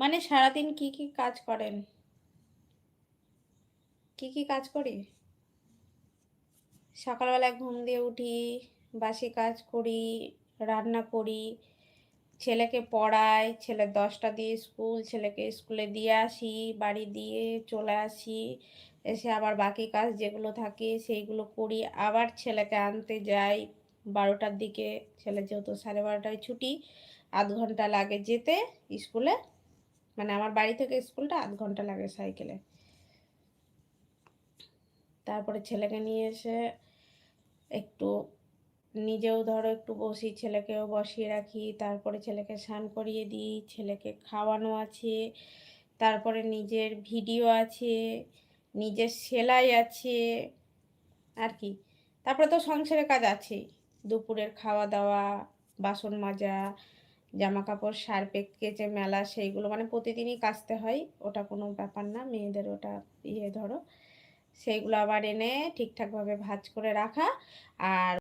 মানে সারাদিন কি কি কাজ করেন? কি কি কাজ করি? সকালবেলায় ঘুম দিয়ে উঠি, বাসি কাজ করি, রান্না করি, ছেলেকে পড়াই, ছেলের ১০টা দিয়ে স্কুল, ছেলেকে স্কুলে দিয়ে আসি, বাড়ি দিয়ে চলে আসি। এসে আবার বাকি কাজ যেগুলো থাকে সেইগুলো করি। আবার ছেলেকে আনতে যাই ১২টার দিকে। ছেলের যেহেতু 12:30টায় ছুটি, ০.৫ ঘন্টা লাগে যেতে স্কুলে। মানে আমার বাড়ি থেকে স্কুলটা ০.৫ ঘন্টা লাগে সাইকেলে। তারপরে ছেলেকে নিয়ে এসে একটু নিজেও ধরো একটু বসি, ছেলেকেও বসিয়ে রাখি। তারপরে ছেলেকে স্নান করিয়ে দিই, ছেলেকে খাওয়ানো আছে। তারপরে নিজের ভিডিও আছে, নিজের সেলাই আছে আর কি। তারপরে তো সংসারের কাজ আছেই। দুপুরের খাওয়া-দাওয়া, বাসন মাজা, জামাকাপড় সার্ফে কেচে মেলা সেইগুলো মানে প্রতিদিনই কাচতে হয়। ওটা কোনো ব্যাপার না। মেয়েদের ওটা ধরো। সেইগুলো আবার এনে ঠিকঠাকভাবে ভাঁজ করে রাখা। আর